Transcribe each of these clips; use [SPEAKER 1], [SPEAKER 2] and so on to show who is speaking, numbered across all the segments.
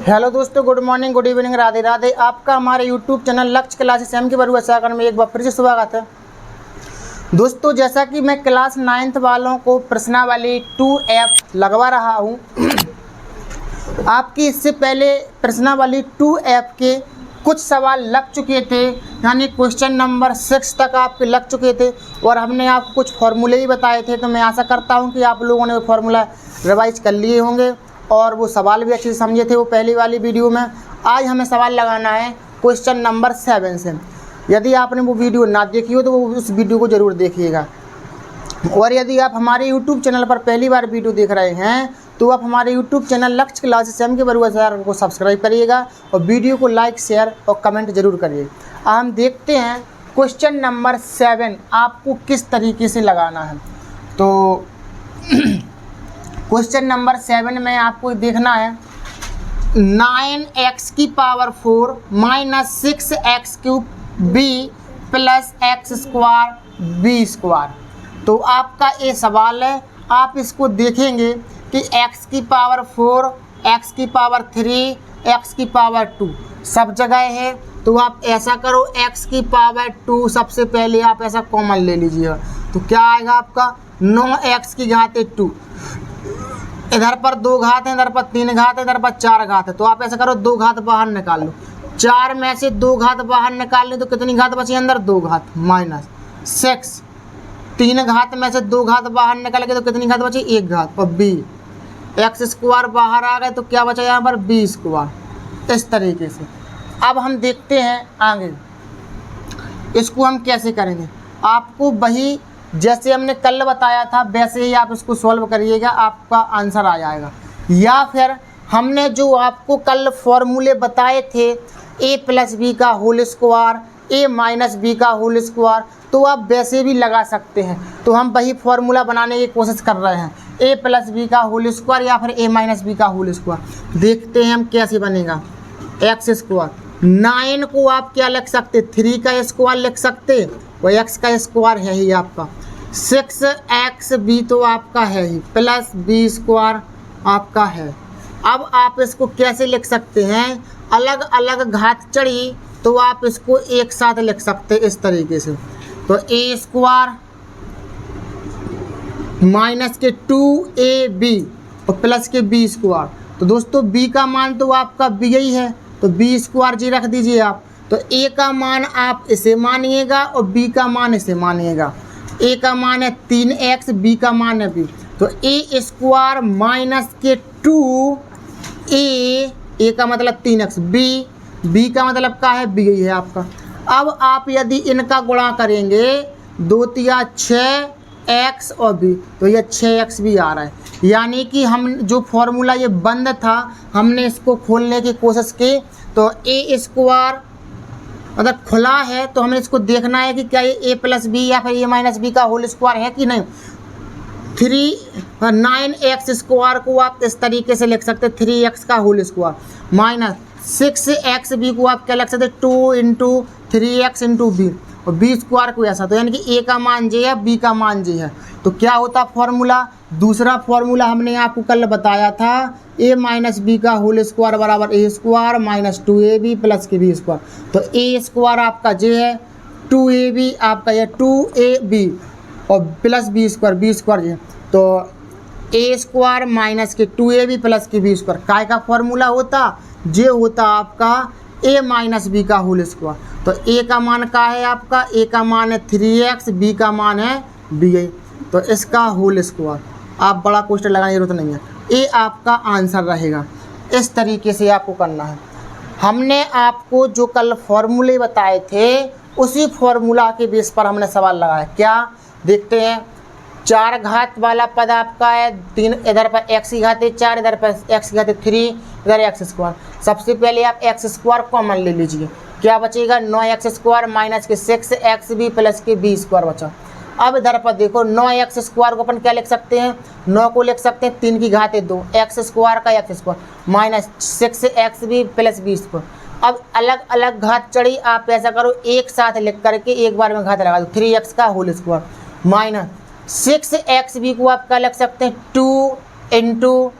[SPEAKER 1] Hello दोस्तों, good morning, good evening, Radhe Radhe. आपका हमारे यूट्यूब चैनल लक्ष्य क्लासेस एम के बरुआ सागर में एक बार फिर से स्वागत है। दोस्तों, जैसा कि मैं क्लास 9th वालों को प्रश्नावली 2F लगवा रहा हूं, आपकी इससे पहले प्रश्नावली 2F के कुछ सवाल लग चुके थे, यानी क्वेश्चन नंबर 6 तक आपके लग चुके थे और हमने आपको कुछ फार्मूले ही बताए थे। तो मैं आशा करता हूं कि आप लोगों ने वो फार्मूला रिवाइज कर लिए होंगे और वो सवाल भी अच्छे से समझे थे वो पहली वाली वीडियो में। आज हमें सवाल लगाना है क्वेश्चन नंबर 7 से। यदि आपने वो वीडियो ना देखी हो तो वो उस वीडियो को ज़रूर देखिएगा। और यदि आप हमारे यूट्यूब चैनल पर पहली बार वीडियो देख रहे हैं तो आप हमारे यूट्यूब चैनल लक्ष्य क्लासेस एम के बरुआ सागर को सब्सक्राइब करिएगा और वीडियो को लाइक, शेयर और कमेंट जरूर करिए। हम देखते हैं क्वेश्चन नंबर 7 आपको किस तरीके से लगाना है। तो क्वेश्चन नंबर 7 में आपको देखना है 9x की power 4 minus 6x cube b plus x square b square. तो आपका ये सवाल है, आप इसको देखेंगे कि x की पावर 4, x की पावर 3, x की पावर 2 सब जगह है। तो आप ऐसा करो, x की पावर 2 सबसे पहले आप ऐसा कॉमन ले लीजिएगा। तो क्या आएगा आपका 9x की घात 2, इधर पर 2 घात है, इधर पर 3 घात है, इधर पर 4 घात है। तो आप ऐसा करो 2 घात बाहर निकाल लो। 4 में से 2 घात बाहर निकाल लो तो कितनी घात बची अंदर? 2 घात माइनस 6। 3 घात में से 2 घात बाहर निकल गए तो कितनी घात बची? 1 घात। और b एक्स स्क्वायर बाहर आ गए तो क्या बचा यहाँ पर? b square. इस तरीके से अब हम देखते हैं आगे इसको हम कैसे करेंगे। आपको वही जैसे हमने कल बताया था वैसे ही आप इसको सॉल्व करिएगा, आपका आंसर आ जाएगा। या फिर हमने जो आपको कल फॉर्मूले बताए थे a प्लस बी का whole square, a minus b का होल स्क्वायर, तो आप वैसे भी लगा सकते हैं। तो हम वही फार्मूला बनाने की कोशिश कर रहे हैं, a प्लस बी का होल स्क्वायर या फिर a माइनस बी का होल स्क्वायर। देखते हैं हम कैसे बनेगा। एक्स स्क्वायर 9 को आप क्या लिख सकते? 3 का स्क्वायर लिख सकते और x का स्क्वायर है ही आपका। 6xb तो आपका है ही, प्लस बी स्क्वायर आपका है। अब आप इसको कैसे लिख सकते हैं? अलग अलग घात चढ़ी तो आप इसको एक साथ लिख सकते हैं इस तरीके से। तो a स्क्वायर माइनस के 2ab और प्लस के b स्क्वायर। तो दोस्तों b का मान तो आपका b ही है, तो b स्क्वायर जी रख दीजिए आप। तो a का मान आप इसे मानिएगा और b का मान इसे मानिएगा। a का मान है 3x, b का मान है b। तो a स्क्वायर माइनस के 2a का मतलब 3x, b का मतलब क्या है? b है आपका। अब आप यदि इनका गुणा करेंगे 2 तिया 6x और b, तो ये 6x भी आ रहा है। यानी कि हम जो फॉर्मूला ये बंद था हमने इसको खोलने की कोशिश की। तो a स्क्वायर मतलब खुला है तो हमें इसको देखना है कि क्या ये a प्लस बी या फिर a माइनस बी का होल स्क्वायर है कि नहीं। 9x स्क्वायर को आप इस तरीके से लिख सकते 3x का होल स्क्वायर माइनस 6xb को आप क्या लिख सकते 2 इंटू 3x इंटू बी और b स्क्वायर को ऐसा। तो यानी कि a का मान जे है, b का मान जे है। तो क्या होता फॉर्मूला? दूसरा फॉर्मूला हमने आपको कल बताया था a माइनस बी का होल स्क्वायर बराबर a square minus 2ab plus के b स्क्वायर। तो a स्क्वायर आपका जे है, 2ab आपका ये 2ab और प्लस b स्क्वायर जे। तो a स्क्वायर माइनस के 2ab प्लस के b स्क्वायर काय का फॉर्मूला होता? जे होता आपका a माइनस बी का होल स्क्वायर। तो a का मान क्या है आपका? a का मान है 3x, b का मान है b। तो इसका होल स्क्वायर आप बड़ा क्वेश्चन लगाने की जरूरत नहीं है, ये आपका आंसर रहेगा। इस तरीके से आपको करना है। हमने आपको जो कल फॉर्मूले बताए थे उसी फॉर्मूला के बेस पर हमने सवाल लगाया। क्या देखते हैं? 4 घात वाला पद आपका है 3, इधर पर x की घात 4, इधर पर x की घात 3, इधर एक्स स्क्वायर। सबसे पहले आप एक्स स्क्वायर कॉमन ले लीजिए। क्या बचेगा? 9x स्क्वायर माइनस के 6xb प्लस के b स्क्वायर बचा। अब इधर पर देखो 9x स्क्वायर को अपन क्या लिख सकते हैं? 9 को लिख सकते हैं 3 की घात 2, एक्स स्क्वायर का x square minus 6xb plus b square. अब अलग अलग घात चढ़ी, आप ऐसा करो एक साथ लिख करके एक बार में घात लगा दो। 3x का होल स्क्वायर माइनस 6xb को आप क्या लिख सकते हैं? 2 इंटू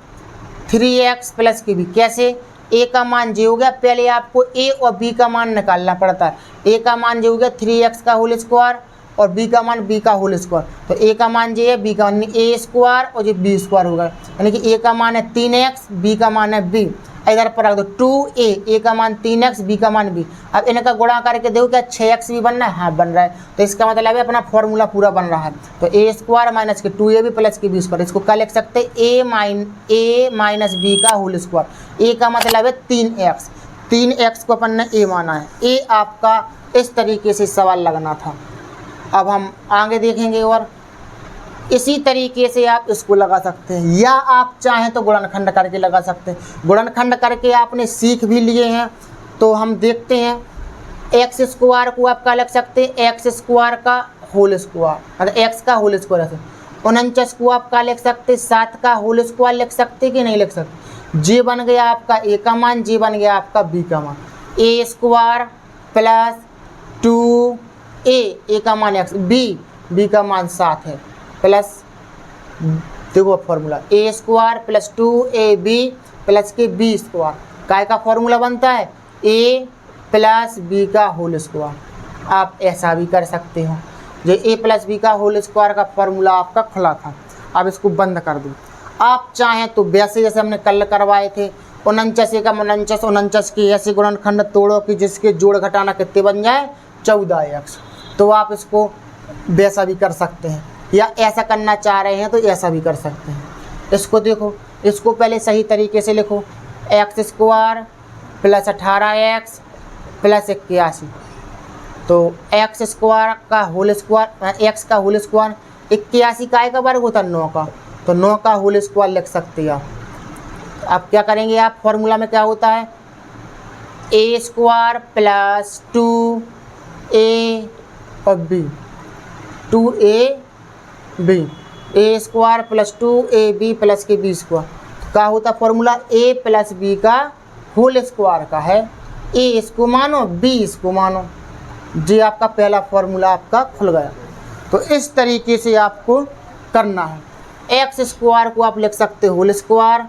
[SPEAKER 1] 3x प्लस के बी। कैसे? ए का मान जे हो गया, पहले आपको ए और बी का मान निकालना पड़ता है। ए का मान जे हो गया 3x का होल स्क्वायर और बी का मान बी का होल स्क्वायर, तो ए का मान जे है, बी का मान ए स्क्वायर और ये बी स्क्वायर होगा, यानी कि ए का मान है 3x, बी का मान है बी। इधर पर रख दो 2a, ए का मान 3x, बी का मान बी। अब इनका गुणा करके देखो क्या 6x भी बन रहा है, हाँ बन रहा है, तो इसका मतलब है अपना फॉर्मूला पूरा बन रहा है। तो ए स्क्वायर माइनस के 2ab प्लस के बी स्क्वायर, इसको क्या लिख सकते हैं, ए माइनस बी का होल स्क्वायर। ए का मतलब है 3x, 3x को अपन ने ए माना है। ए आपका इस तरीके से सवाल लगना था। अब हम आगे देखेंगे और इसी तरीके से आप इसको लगा सकते हैं, या आप चाहें तो गुणनखंड करके लगा सकते हैं। गुणनखंड करके आपने सीख भी लिए हैं, तो हम देखते हैं। एक्स स्क्वायर को आप क्या लग सकते हैं, एक्स स्क्वायर का होल स्क्वायर, मतलब एक्स का होल स्क्वायर है। 49 को आप क्या लिख सकते हैं, 7 का होल स्क्वायर लिख सकते कि नहीं लिख सकते। जे बन गया आपका ए का मान, जे बन गया आपका बी का मान। ए स्क्वायर प्लस 2a, ए का मान एक्स, बी का मान 7 है, प्लस देखो फॉर्मूला ए स्क्वायर प्लस 2ab प्लस के बी स्क्वायर, काय का फॉर्मूला बनता है, ए प्लस बी का होल स्क्वायर। आप ऐसा भी कर सकते हो, जो ए प्लस बी का होल स्क्वायर का फॉर्मूला आपका खुला था। अब इसको बंद कर दो। आप चाहें तो वैसे जैसे हमने कल करवाए थे, 49 का 49 के ऐसे गुणनखंड तोड़ो कि जिसके जोड़ घटाना कितने बन जाए, 14x। तो आप इसको वैसा भी कर सकते हैं, या ऐसा करना चाह रहे हैं तो ऐसा भी कर सकते हैं। इसको देखो, इसको पहले सही तरीके से लिखो, x square plus 18x plus 81। तो एक्स स्क्वायर का होल स्क्वायर, एक्स का होल स्क्वायर 81 काय का वर्ग होता है, 9 का, तो 9 का होल स्क्वायर लिख सकते हैं आप। अब क्या करेंगे आप, फॉर्मूला में क्या होता है, ए स्क्वायर प्लस 2a और बी, 2ab, ए स्क्वायर प्लस 2ab प्लस के बी स्क्वायर, क्या होता फॉर्मूला, ए प्लस बी का होल स्क्वायर का है। ए इसको मानो, बी इसको मानो, जी आपका पहला फॉर्मूला आपका खुल गया। तो इस तरीके से आपको करना है। एक्स स्क्वायर को आप लिख सकते हो होल स्क्वायर।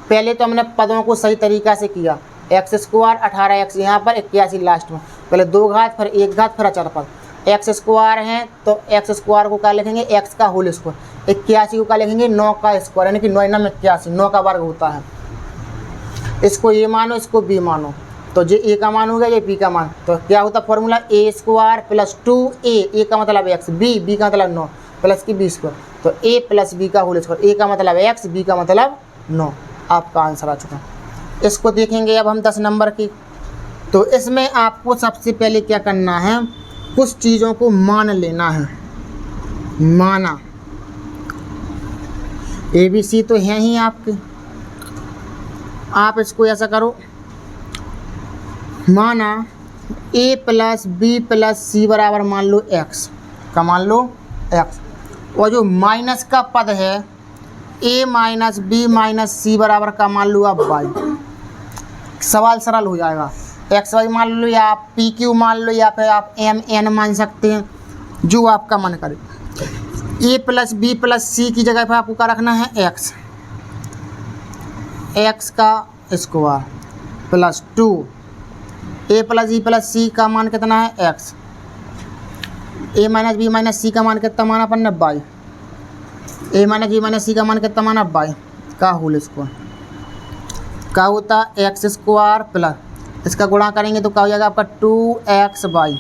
[SPEAKER 1] पहले तो हमने पदों को सही तरीक़ा से किया, एक्स स्क्वायर 18x यहाँ पर 81 लास्ट में, पहले 2 घात फिर 1 घात फिर अचर पद। एक्स स्क्वायर हैं तो एक्स स्क्वायर को क्या लिखेंगे, एक्स का होल स्क्वायर। 81 को क्या लिखेंगे, 9 का स्क्वायर, यानी कि 9 9 81, 9 का वर्ग होता है। इसको ए मानो, इसको बी मानो, तो जे ए का मान हो गया, ये बी का मान, तो क्या होता फॉर्मूला, ए स्क्वायर प्लस 2a, ए का मतलब एक्स, बी का मतलब 9 प्लस की बी स्क्वायर, तो ए प्लस बी का होल स्क्वायर, ए का मतलब एक्स, बी का मतलब 9। आपका आंसर आ चुका। इसको देखेंगे अब हम 10 नंबर की। तो इसमें आपको सबसे पहले क्या करना है, कुछ चीज़ों को मान लेना है। माना ABC तो है ही आपके, आप इसको ऐसा करो, माना a plus B plus C बराबर मान लो x का, मान लो x, और जो माइनस का पद है a minus B minus C बराबर का मान लो आप y। सवाल सरल हो जाएगा, एक्स वाई मान लो, या आप पी क्यू मान लो, या फिर आप एम एन मान सकते हैं, जो आपका मन करे। ए प्लस बी प्लस सी की जगह पर आपको क्या रखना है, एक्स, एक्स का स्क्वायर प्लस 2, ए प्लस बी प्लस सी का मान कितना है, एक्स, ए माइनस बी माइनस सी का मान कितना माना अपन ने, वाई, ए माइनस बी माइनस सी का मान कितना माना, वाई का होल स्क्वायर। क्या होता है, एक्स स्क्वायर प्लस, इसका गुणा करेंगे तो क्या हो जाएगा आपका 2xy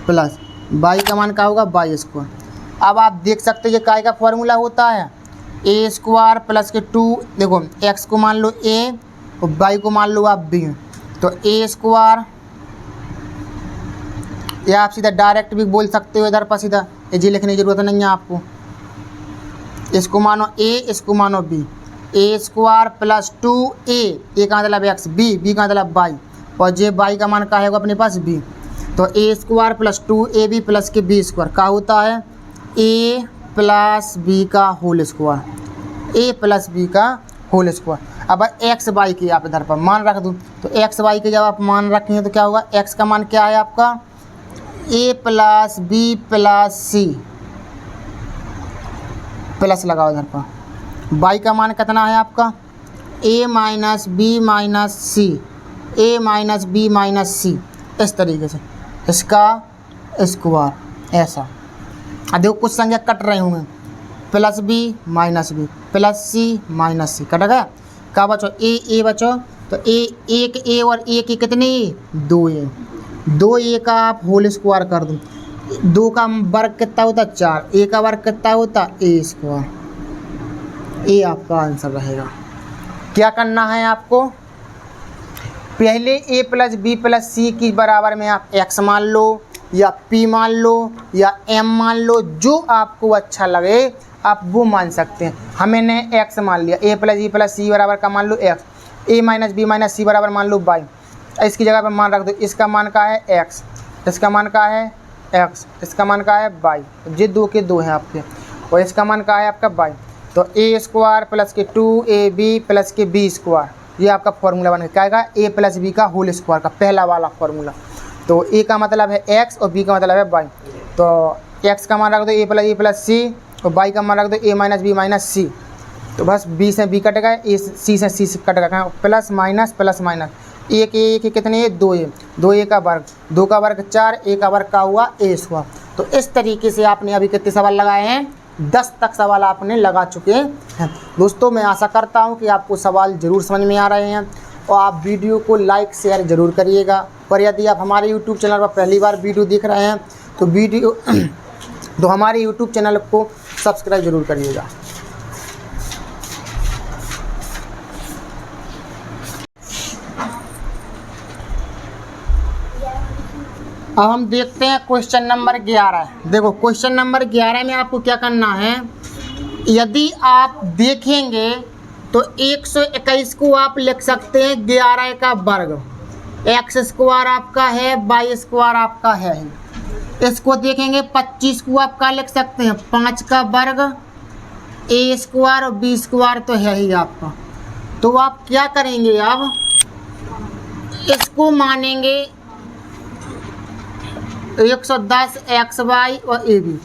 [SPEAKER 1] प्लस वाई का मान क्या होगा, वाई स्क्वायर। अब आप देख सकते हैं ये काय का फॉर्मूला होता है, ए स्क्वायर प्लस के 2, देखो एक्स को मान लो a और वाई को मान लो आप b, तो ए स्क्वायर, या आप सीधा डायरेक्ट भी बोल सकते हो इधर पर सीधा, ये जी लिखने की जरूरत नहीं है आपको। इसको मानो a, इसको मानो b, A square plus 2a, ए का मतलब एक्स, बी का मतलब वाई, और जे वाई का मान क्या है अपने पास बी, तो ए स्क्वायर प्लस 2ab प्लस के बी स्क्वायर क्या होता है, a प्लस बी का होल स्क्वायर, ए प्लस बी का होल स्क्वायर। अब एक्स वाई की आप इधर पर मान रख दूँ, तो एक्स वाई के जब आप मान रखेंगे तो क्या होगा, एक्स का मान क्या है आपका, a plus B plus c, plus लगाओ इधर पर, वाई का मान कितना है आपका, a minus B minus c, a minus B minus c, इस तरीके से इसका स्क्वायर ऐसा। अब देखो कुछ संख्या कट रहे होंगे, plus B minus B plus C minus C, कट गया। क्या बचो ए बचो, तो एक ए और ए की कितनी 2a, 2a का आप होल स्क्वायर कर दो, 2 का वर्ग कितना होता 4, a का वर्ग कितना होता a स्क्वायर, ये आपका आंसर रहेगा। क्या करना है आपको, पहले a प्लस बी प्लस सी की बराबर में आप x मान लो या p मान लो या m मान लो, जो आपको अच्छा लगे आप वो मान सकते हैं। हमने x मान लिया, a plus B plus C बराबर का मान लो x, a minus B minus C बराबर मान लो y, इसकी जगह पर मान रख दो, इसका मान का है x, इसका मान का है x, इसका मान का है y, ये 2 के 2 हैं आपके, और इसका मान का है आपका y। तो a स्क्वायर प्लस के 2ab प्लस के b स्क्वायर, ये आपका फॉर्मूला बन क्या आएगा, a प्लस बी का होल स्क्वायर का पहला वाला फॉर्मूला। तो a का मतलब है x और b का मतलब है y, तो x का मान रख दो a प्लस सी और y का मान रख दो a माइनस बी माइनस सी, तो बस b से b कट गया, a c से c कट गया, प्लस माइनस, एक ए कितने 2a, 2a का वर्ग, 2 का वर्ग 4, a का वर्ग का हुआ a स्क्वायर। तो इस तरीके से आपने अभी कितने सवाल लगाए हैं, 10 तक सवाल आपने लगा चुके हैं। दोस्तों मैं आशा करता हूं कि आपको सवाल ज़रूर समझ में आ रहे हैं और आप वीडियो को लाइक शेयर ज़रूर करिएगा। और यदि आप हमारे यूट्यूब चैनल पर पहली बार वीडियो देख रहे हैं तो हमारे यूट्यूब चैनल को सब्सक्राइब ज़रूर करिएगा। अब हम देखते हैं क्वेश्चन नंबर 11। देखो क्वेश्चन नंबर 11 में आपको क्या करना है, यदि आप देखेंगे तो 121 को आप लिख सकते हैं 11 का वर्ग, एक्स स्क्वायर आपका है, वाई स्क्वायर आपका है। इसको देखेंगे 25 को आप क्या लिख सकते हैं 5 का वर्ग, ए स्क्वायर और बी स्क्वायर तो है ही आपका। तो आप क्या करेंगे, अब इसको मानेंगे 110 एक्स वाई और ए बी,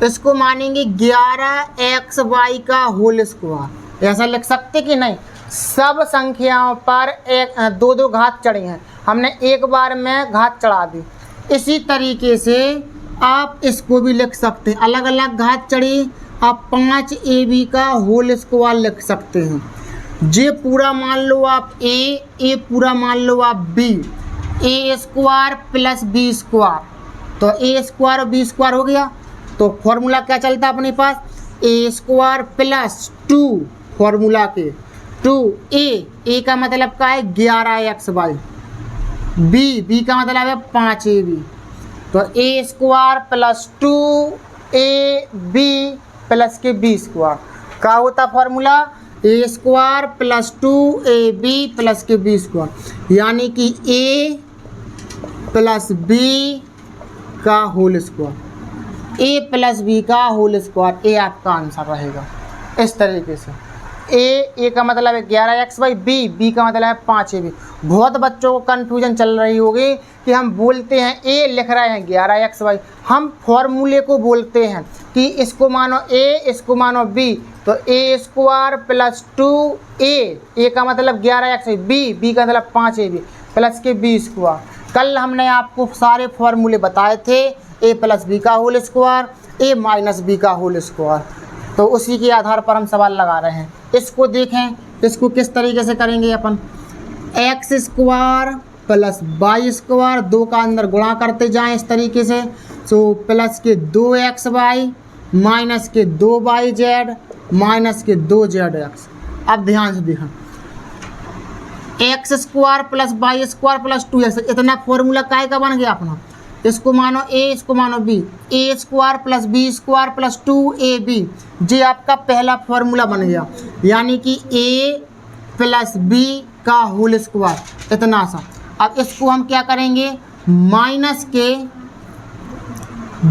[SPEAKER 1] इसको मानेंगे 11 एक्स वाई का होल स्क्वायर, ऐसा लिख सकते कि नहीं। सब संख्याओं पर 2 घात चढ़ी हैं, हमने एक बार में घात चढ़ा दी। इसी तरीके से आप इसको भी लिख सकते हैं, अलग अलग घात चढ़ी, आप 5 ए बी का होल स्क्वायर लिख सकते हैं। जे पूरा मान लो आप ए पूरा मान लो आप बी, ए स्क्वायर प्लस बी स्क्वायर, तो ए स्क्वायर और बी स्क्वायर हो गया। तो फॉर्मूला क्या चलता है अपने पास, ए स्क्वायर प्लस 2 फॉर्मूला के 2a का मतलब क्या है 11 एक्स वाई, बी का मतलब है 5 ए बी, तो ए स्क्वायर प्लस 2ab प्लस के बी स्क्वायर क्या होता फॉर्मूला, ए स्क्वायर प्लस 2ab प्लस के बी स्क्वायर, यानी कि a प्लस बी का होल स्क्वायर, ए प्लस बी का होल स्क्वायर, ए आपका आंसर रहेगा। इस तरीके से ए का मतलब है 11 एक्स वाई, बी का मतलब है 5 ए बी। बहुत बच्चों को कन्फ्यूजन चल रही होगी कि हम बोलते हैं ए लिख रहे हैं 11 एक्स वाई, हम फॉर्मूले को बोलते हैं कि इसको मानो ए इसको मानो बी, तो ए स्क्वायर प्लस 2a का मतलब 11 एक्स वाई, बी का मतलब 5 ए बी प्लस के बी स्क्वायर। कल हमने आपको सारे फॉर्मूले बताए थे, ए प्लस बी का होल स्क्वायर, ए माइनस बी का होल स्क्वायर, तो उसी के आधार पर हम सवाल लगा रहे हैं। इसको देखें, इसको किस तरीके से करेंगे अपन, X square plus Y square, 2 का अंदर गुणा करते जाएं इस तरीके से, तो प्लस के 2x वाई माइनस के 2y जेड माइनस के 2zx। अब ध्यान से देखें, x square plus Y square plus 2x, इतना फॉर्मूला काय का बन गया अपना, इसको मानो a इसको मानो b, A square plus B square plus 2ab, ये आपका पहला फॉर्मूला बन गया, यानी कि a प्लस बी का होल स्क्वायर, इतना सा। अब इसको हम क्या करेंगे, माइनस के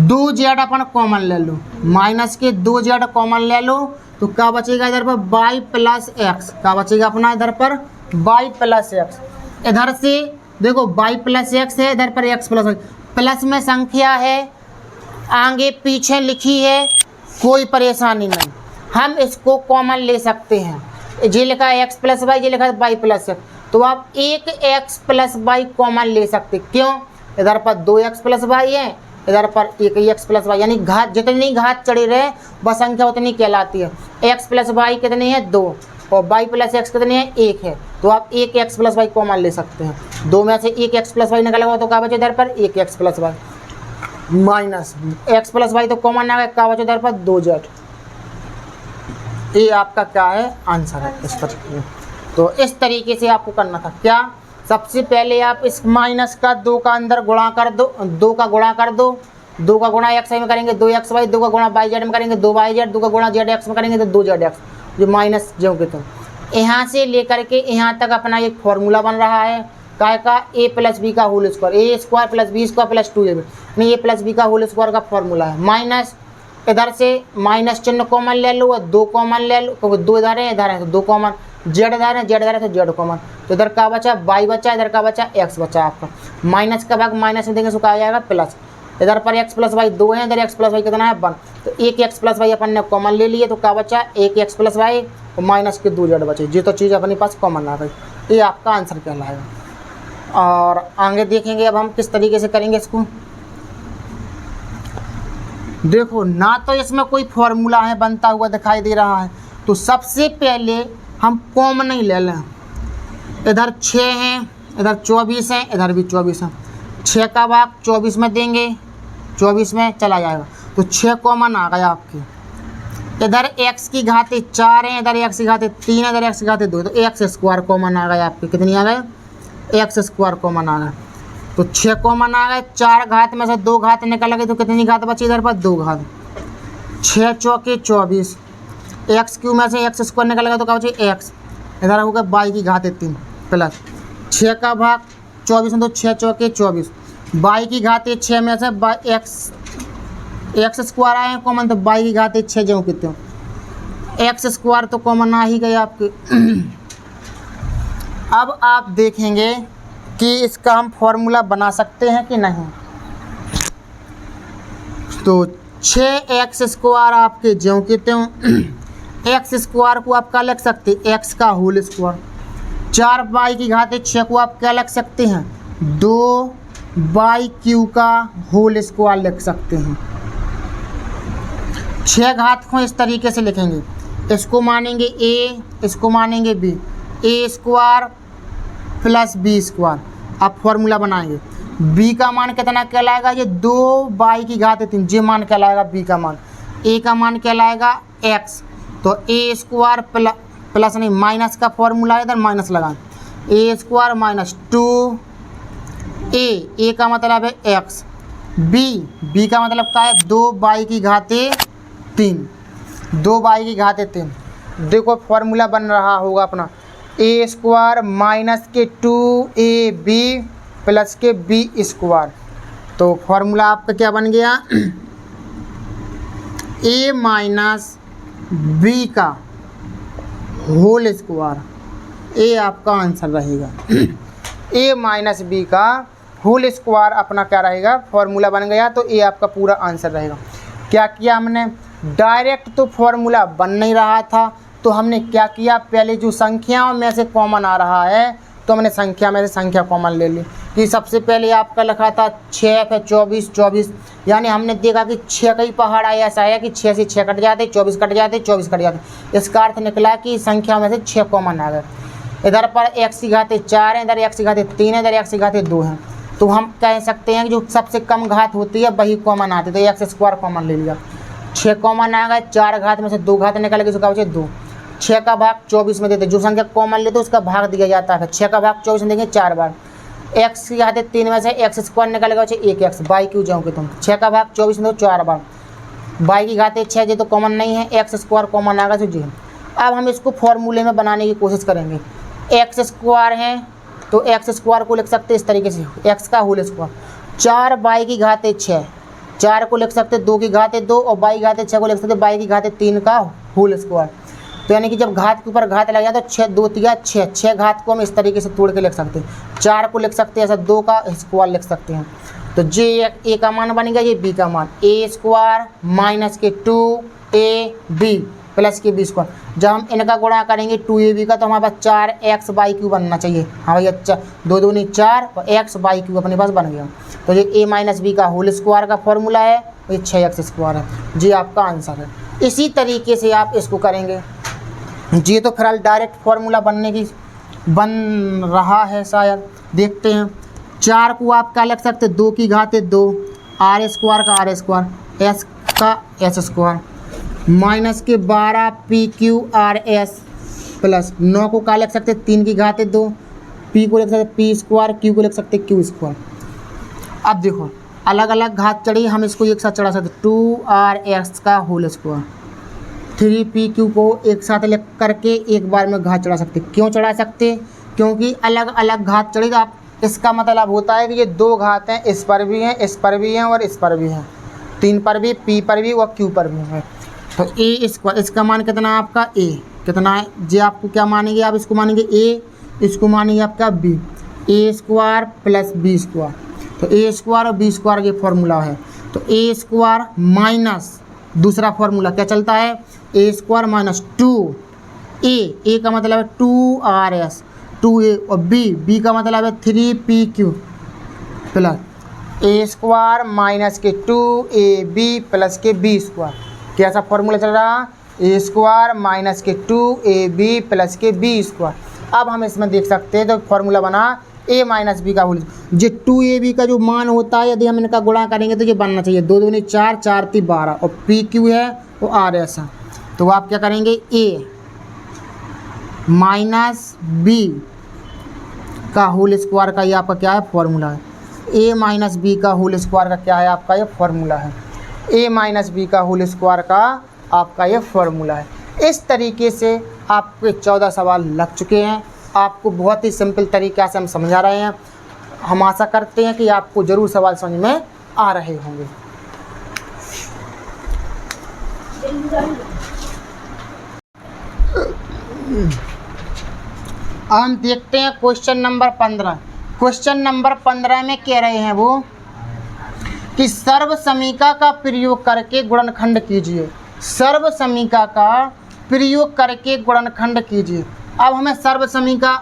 [SPEAKER 1] 2z अपन कॉमन ले लो, माइनस के 2z कॉमन ले लो, तो क्या बचेगा इधर पर y प्लस एक्स, क्या बचेगा अपना इधर पर y प्लस एक्स। इधर से देखो y प्लस एक्स है, इधर पर x प्लस, प्लस में संख्या है, आगे पीछे लिखी है, कोई परेशानी नहीं, हम इसको कॉमन ले सकते हैं। ये लिखा है एक्स प्लस वाई, ये लिखा है वाई प्लस एक्स, तो आप एक एक्स प्लस वाई कॉमन ले सकते। क्यों? इधर पर 2x प्लस वाई है, इधर पर एक एक्स प्लस वाई, यानी घात जितनी घात चढ़ी रहे वह संख्या उतनी कहलाती है। एक्स प्लस वाई कितनी है? 2, और वाई प्लस एक्स कितनी है? 1 है, तो आप एक एक्स प्लस वाई कॉमन ले सकते हैं। 2 में से एक एक्स प्लस वाई निकलेगा तो क्या बचे इधर पर? एक x plus y minus x plus y तो कॉमन आ गया, क्या बचे इधर पर? 2z। ये आपका क्या है? आंसर है इस तरीके। तो इस तरीके से आपको करना था क्या? सबसे पहले आप इस माइनस का 2 का अंदर गुणा कर दो, 2 का गुणा कर दो, 2 का गुणा एक्स में करेंगे 2xy, 2 का गुणा वाई जेड में करेंगे 2yz, 2 का गुणा जेड एक्स में करेंगे तो 2zx, जो माइनस जो कि तो यहाँ से लेकर के यहाँ तक अपना एक फॉर्मूला बन रहा है काय का? a प्लस बी का whole square, A square plus B square plus 2ab, नहीं ए प्लस बी का होल स्क्वायर का फॉर्मूला है। माइनस इधर से माइनस चिन्ह कॉमन ले लो और 2 कॉमन ले लो, क्योंकि 2 इधर है तो 2 कॉमन, जेड इधर है तो जेड कॉमन, तो इधर का बचा वाई बचा, इधर का बचा एक्स बचा आपका। माइनस का भाग माइनस में देंगे तो क्या आ जाएगा? प्लस। इधर पर एक्स प्लस वाई 2 है, इधर एक्स प्लस वाई कितना है? 1, तो एक एक्स प्लस वाई अपन ने कॉमन ले लिए, तो क्या बचा? एक एक्स प्लस वाई और माइनस के 2 जेड बचे, ये तो चीज़ अपने पास कॉमन आ गई। ये आपका आंसर कहलाएगा। और आगे देखेंगे अब हम किस तरीके से करेंगे इसको। देखो ना तो इसमें कोई फॉर्मूला है बनता हुआ दिखाई दे रहा है, तो सबसे पहले हम कॉमन ही ले लें। इधर 6 है, इधर 24 है, इधर भी 24 है, 6 का भाग 24 में देंगे, 24 में चला जाएगा, तो 6 कॉमन आ गया आपके। इधर x की घाते 4 है, इधर x की घाते 3 है, इधर x की घाते 2, तो एक्स स्क्वायर कॉमन आ गया आपके। कितनी आ गए? एक्स स्क्वायर कॉमन आ गया, तो 6 कॉमन आ गए। 4 घात में से 2 घात निकल गई, तो कितनी घात बची इधर पर? 2 घात। 6 चौके 24, एक्स क्यू में से एक्स स्क्वायर निकल गया तो क्या बची? एक्स, इधर होगा वाई की घाते 3 प्लस 6 का भाग 24 में, तो 6 चौके 24, वाई की घाते 6 में से एक्स स्क्वायर आए कॉमन, तो वाई की घाते 6 जो कितने एक्स स्क्वायर तो कॉमन आ ही गए आपके। अब आप देखेंगे कि इसका हम फॉर्मूला बना सकते हैं कि नहीं। तो 6x स्क्वायर आपके ज्यों के त्यों, एक्स स्क्वायर को आप क्या लिख सकते हैं? एक्स का होल स्क्वायर। 4y की घाते 6 को आप क्या लिख सकते हैं? 2y³ का होल स्क्वायर लिख सकते हैं। 6 घात को इस तरीके से लिखेंगे, इसको मानेंगे a, इसको मानेंगे b, a square plus b square. अब फॉर्मूला बनाएंगे, b का मान कितना कहलाएगा? ये 2y की घाते 3, ये मान कहलाएगा b का मान। a का मान कहलाएगा x, तो a स्क्वायर प्लस नहीं माइनस का फॉर्मूला इधर माइनस लगाएं, a स्क्वायर माइनस 2a का मतलब है x, b का मतलब क्या है? 2y की घाते 3, 2y की घाते 3। देखो फॉर्मूला बन रहा होगा अपना, a स्क्वायर माइनस के 2ab प्लस के b स्क्वायर। तो फॉर्मूला आपका क्या बन गया? a माइनस b का होल स्क्वायर, a आपका आंसर रहेगा। a माइनस b का होल स्क्वायर अपना क्या रहेगा? फॉर्मूला बन गया, तो a आपका पूरा आंसर रहेगा। क्या किया हमने? डायरेक्ट तो फॉर्मूला बन नहीं रहा था, तो हमने क्या किया? पहले जो संख्याओं में से कॉमन आ रहा है, तो हमने संख्या में से संख्या कॉमन ले ली। कि सबसे पहले आपका लिखा था 6 फिर 24 24, यानी हमने देखा कि 6 का ही पहाड़ आया, ऐसा आया कि 6 से 6 कट जाते, 24 कट जाते, 24 कट जाते। इसका अर्थ निकला कि संख्या में से 6 कॉमन आ गए। इधर पर x की घाते 4 है, इधर x की घाते 3 है, इधर x की घाते 2 है, तो हम कह सकते हैं कि जो सबसे कम घात होती है वही कॉमन आती है, तो एक्स स्क्वायर कॉमन ले लिया। 6 कॉमन आ गए, 4 घात में से 2 घात निकल गए, उसका बचे 2। 6 का भाग 24 में देते, जो संख्या कॉमन लेते उसका भाग दिया जाता है। 6 का भाग 24 में देंगे 4 बार, एक्स की घाते 3 में से एक्स स्क्वायर निकल गया, बचे 1x, बाई क्यों जाओगे तुम। 6 का भाग 24 में दो 4 बार, बाई की घाते 6, ये तो कॉमन नहीं है, एक्स स्क्वायर कॉमन आ गया तो जी। अब हम इसको फॉर्मूले में बनाने की कोशिश करेंगे। एक्स स्क्वायर है तो एक्स स्क्वायर को लिख सकते इस तरीके से, एक्स का होल स्क्वायर। 4 बाई की घाते 6, 4 को लिख सकते 2 की घाते 2, और बाई की घाते 6 को लिख सकते बाई की घाते 3 का होल स्क्वायर। तो यानी कि जब घात के ऊपर घात लग जाए तो 6 2 3 6, 6 घात को हम इस तरीके से तोड़ के लिख सकते हैं। 4 को लिख सकते हैं ऐसा 2 का स्क्वायर लिख सकते हैं। तो जे का मान बनेगा, ये बी का मान, a स्क्वायर माइनस के 2ab प्लस के बी स्क्वायर। जब हम इनका गुणा करेंगे 2ab का तो हमारे पास 4xy³ बनना चाहिए। हाँ भैया, 2 दूनी 4 और xy³ अपने पास बन गया। तो ये a माइनस बी का होल स्क्वायर का फॉर्मूला है, ये 6x² है। जी आपका आंसर है। इसी तरीके से आप इसको करेंगे। जी तो फिलहाल डायरेक्ट फार्मूला बन रहा है शायद, देखते हैं। 4 को आप क्या लिख सकते, 2 की घात 2, r स्क्वायर का r स्क्वायर, s का s स्क्वायर, माइनस के 12 pqrs प्लस 9 को क्या लिख सकते, 3 की घात 2, p को लिख सकते p स्क्वायर, q को लिख सकते q स्क्वायर। अब देखो अलग अलग घात चढ़ी, हम इसको एक साथ चढ़ा सकते, 2rx का होल स्क्वायर, 3pq को एक साथ लिख करके एक बार में घात चढ़ा सकते। क्यों चढ़ा सकते, क्योंकि अलग अलग घात चढ़ेगा। आप इसका मतलब होता है कि ये 2 घात हैं, इस पर भी हैं, इस पर भी हैं और इस पर भी हैं, 3 पर भी, p पर भी और q पर भी है। तो a स्क्वायर, इसका मान कितना है आपका a, कितना है जी, आपको क्या मानेंगे, आप इसको मानेंगे a, इसको मानेंगे आपका b, a square plus b square. तो a स्क्वायर और b स्क्वायर ये फॉर्मूला है। तो a स्क्वायर माइनस दूसरा फॉर्मूला क्या चलता है, a स्क्वायर माइनस 2a का मतलब है 2rs, 2a और b का मतलब है 3pq plus a square minus के 2ab प्लस के b स्क्वायर। कैसा फॉर्मूला चल रहा, a स्क्वायर माइनस के 2ab प्लस के b स्क्वायर। अब हम इसमें देख सकते हैं तो फॉर्मूला बना a माइनस बी का होल, जो 2ab का जो मान होता है यदि हम इनका गुणा करेंगे तो ये बनना चाहिए 2 दूनी 4, 4 × 3 12 और pq है वो rs है। तो आप क्या करेंगे, a माइनस बी का होल स्क्वायर का ये आपका क्या है फॉर्मूला है, a माइनस बी का होल स्क्वायर का क्या है आपका ये फॉर्मूला है, a माइनस बी का होल स्क्वायर का आपका ये फॉर्मूला है। इस तरीके से आपके 14 सवाल लग चुके हैं। आपको बहुत ही सिंपल तरीक़ा से हम समझा रहे हैं। हम आशा करते हैं कि आपको ज़रूर सवाल समझ में आ रहे होंगे। हम देखते हैं क्वेश्चन नंबर 15। क्वेश्चन नंबर 15 में कह रहे हैं वो कि सर्व समीका का प्रयोग करके गुणनखंड कीजिए। सर्व समीका का प्रयोग करके गुणनखंड कीजिए। अब हमें सर्व समीका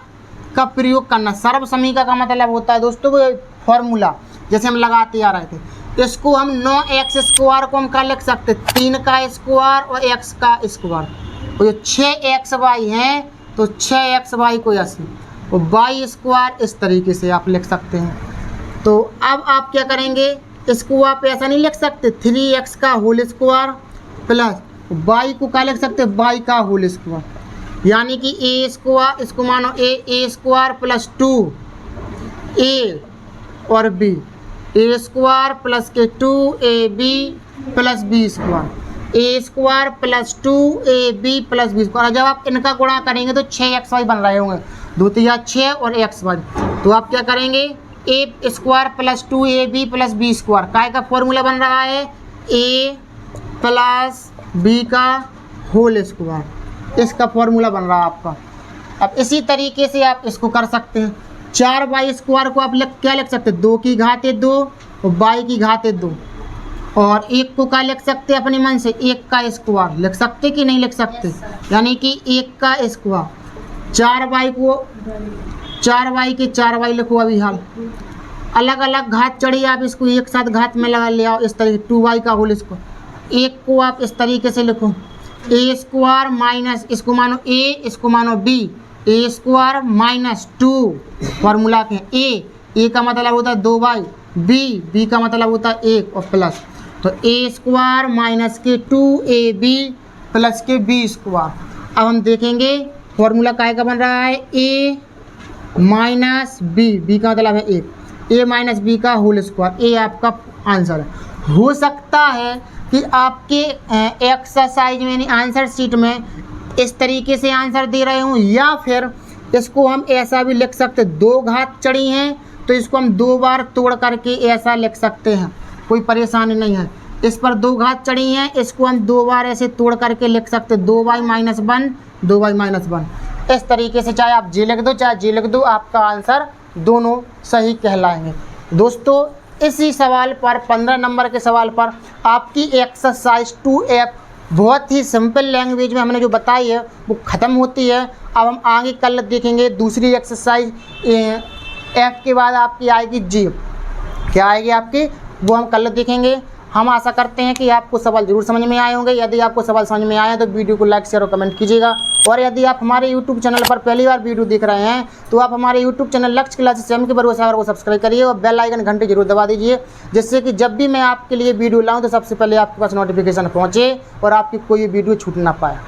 [SPEAKER 1] का प्रयोग करना। सर्व समीका का मतलब होता है दोस्तों वो फॉर्मूला जैसे हम लगाते आ रहे थे। इसको हम 9x² को हम क्या लिख सकते, 3 का स्क्वायर और x का स्क्वायर। और जो 6xy हैं तो 6xy को ऐसे और y स्क्वायर इस तरीके से आप लिख सकते हैं। तो अब आप क्या करेंगे, इसको आप ऐसा नहीं लिख सकते 3x का होल स्क्वायर प्लस y को क्या लिख सकते, y का होल स्क्वायर, यानी कि a स्क्वायर, इसको मानो a स्क्वायर प्लस 2a और b, a स्क्वायर प्लस के 2ab plus b square, a square plus 2ab plus b square. जब आप इनका गुणा करेंगे तो 6xy बन रहे होंगे, 2 × 6 और xy। तो आप क्या करेंगे, a square plus 2ab plus b square काय का फॉर्मूला बन रहा है, a प्लस b का होल स्क्वायर, इसका फॉर्मूला बन रहा है आपका। अब इसी तरीके से आप इसको कर सकते हैं। 4y स्क्वायर को आप क्या लिख सकते हैं, 2 की घात 2 और y की घात 2 और 1 को क्या लिख सकते हैं अपने मन से, 1 का स्क्वायर लिख सकते कि नहीं लिख सकते, यानी कि 1 का स्क्वायर। 4y को 4y के 4y लिखो। अभी हाल अलग अलग घात चढ़ी, आप इसको एक साथ घात में लगा ले आओ इस तरीके, 2y का होल स्क्वायर। 1 को आप इस तरीके से लिखो, a स्क्वायर माइनस, इसको मानो a, इसको मानो b, a square minus 2 formula के a का मतलब होता है 2y, b का मतलब होता है 1 और प्लस, तो a स्क्वायर माइनस के 2ab प्लस के b स्क्वायर। अब हम देखेंगे फॉर्मूला काय का बन रहा है, a माइनस b का मतलब है 1, a माइनस b का होल स्क्वायर। a आपका आंसर है। हो सकता है कि आपके एक्सरसाइज में आंसर शीट में इस तरीके से आंसर दे रहे हूँ, या फिर इसको हम ऐसा भी लिख सकते, 2 घात चढ़ी हैं तो इसको हम 2 बार तोड़ करके ऐसा लिख सकते हैं, कोई परेशानी नहीं है। इस पर 2 घात चढ़ी हैं, इसको हम 2 बार ऐसे तोड़ करके लिख सकते, 2y माइनस 1, 2y माइनस 1। इस तरीके से चाहे आप जी लिख दो चाहे जी लिख दो, आपका आंसर दोनों सही कहलाएंगे। दोस्तों इसी सवाल पर 15 नंबर के सवाल पर आपकी एक्सरसाइज 2F बहुत ही सिंपल लैंग्वेज में हमने जो बताई है वो ख़त्म होती है। अब हम आगे कल देखेंगे दूसरी एक्सरसाइज। एफ के बाद आपकी आएगी जी, क्या आएगी आपकी, वो हम कल देखेंगे। हम आशा करते हैं कि आपको सवाल जरूर समझ में आए होंगे। यदि आपको सवाल समझ में आए तो वीडियो को लाइक शेयर और कमेंट कीजिएगा। और यदि आप हमारे यूट्यूब चैनल पर पहली बार वीडियो देख रहे हैं तो आप हमारे यूट्यूब चैनल लक्ष्य क्लासेस के भरोसे को सब्सक्राइब करिए और बेल आइकन घंटे जरूर दबा दीजिए, जिससे कि जब भी मैं आपके लिए वीडियो लाऊँ तो सबसे पहले आपके पास नोटिफिकेशन पहुँचे और आपकी कोई वीडियो छूट ना पाए।